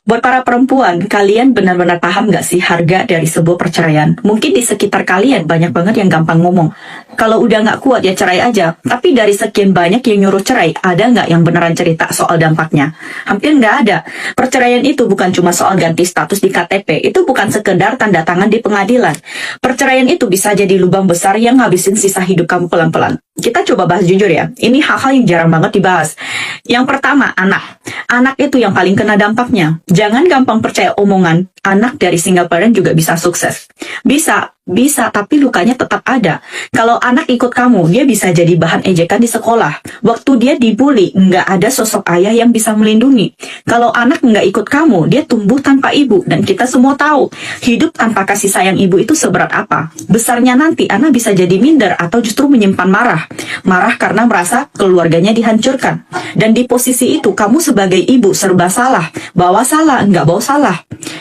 Buat para perempuan, kalian benar-benar paham nggak sih harga dari sebuah perceraian? Mungkin di sekitar kalian banyak banget yang gampang ngomong. Kalau udah nggak kuat ya cerai aja. Tapi dari sekian banyak yang nyuruh cerai, ada nggak yang beneran cerita soal dampaknya? Hampir nggak ada. Perceraian itu bukan cuma soal ganti status di KTP. Itu bukan sekedar tanda tangan di pengadilan. Perceraian itu bisa jadi lubang besar yang ngabisin sisa hidup kamu pelan-pelan. Kita coba bahas jujur ya. Ini hal-hal yang jarang banget dibahas. Yang pertama, anak. Anak itu yang paling kena dampaknya. Jangan gampang percaya omongan, anak dari single parent juga bisa sukses. Bisa, tapi lukanya tetap ada. Kalau anak ikut kamu, dia bisa jadi bahan ejekan di sekolah. Waktu dia dibully, nggak ada sosok ayah yang bisa melindungi. Kalau anak nggak ikut kamu, dia tumbuh tanpa ibu. Dan kita semua tahu, hidup tanpa kasih sayang ibu itu seberat apa. Besarnya nanti, anak bisa jadi minder atau justru menyimpan marah. Marah karena merasa keluarganya dihancurkan. Dan di posisi itu, kamu sebagai ibu serba salah. Bawa salah, nggak bawa salah.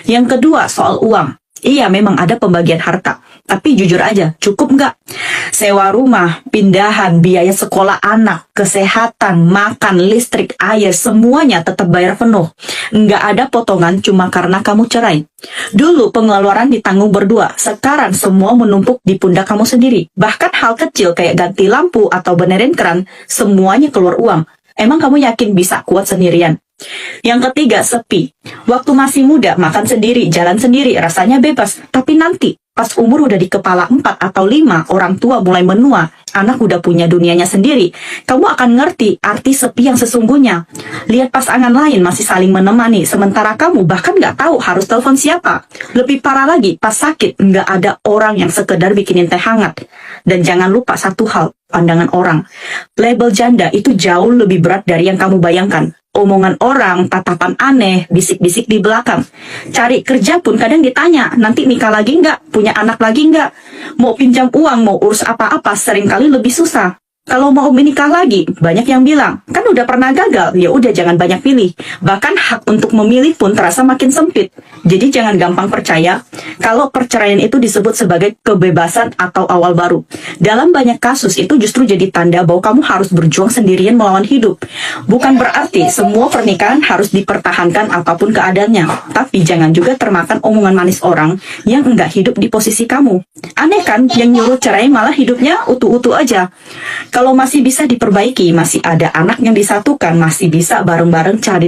Yang kedua, soal uang. Iya, memang ada pembagian harta. Tapi jujur aja, cukup nggak? Sewa rumah, pindahan, biaya sekolah anak, kesehatan, makan, listrik, air, semuanya tetap bayar penuh. Nggak ada potongan cuma karena kamu cerai. Dulu pengeluaran ditanggung berdua, sekarang semua menumpuk di pundak kamu sendiri. Bahkan hal kecil kayak ganti lampu atau benerin keran, semuanya keluar uang. Emang kamu yakin bisa kuat sendirian? Yang ketiga, sepi. Waktu masih muda, makan sendiri, jalan sendiri, rasanya bebas. Tapi nanti, pas umur udah di kepala 4 atau 5, orang tua mulai menua, anak udah punya dunianya sendiri, kamu akan ngerti arti sepi yang sesungguhnya. Lihat pasangan lain masih saling menemani, sementara kamu bahkan nggak tahu harus telepon siapa. Lebih parah lagi, pas sakit, nggak ada orang yang sekedar bikinin teh hangat. Dan jangan lupa satu hal, pandangan orang. Label janda itu jauh lebih berat dari yang kamu bayangkan. Omongan orang, tatapan aneh, bisik-bisik di belakang. Cari kerja pun kadang ditanya, nanti nikah lagi nggak? Punya anak lagi nggak? Mau pinjam uang, mau urus apa-apa, seringkali lebih susah. Kalau mau menikah lagi, banyak yang bilang, kan udah pernah gagal, ya udah jangan banyak pilih. Bahkan hak untuk memilih pun terasa makin sempit. Jadi jangan gampang percaya kalau perceraian itu disebut sebagai kebebasan atau awal baru. Dalam banyak kasus itu justru jadi tanda bahwa kamu harus berjuang sendirian melawan hidup. Bukan berarti semua pernikahan harus dipertahankan apapun keadaannya. Tapi jangan juga termakan omongan manis orang yang enggak hidup di posisi kamu. Aneh kan, yang nyuruh cerai malah hidupnya utuh-utuh aja. Kalau masih bisa diperbaiki, masih ada anak yang disatukan, masih bisa bareng-bareng cari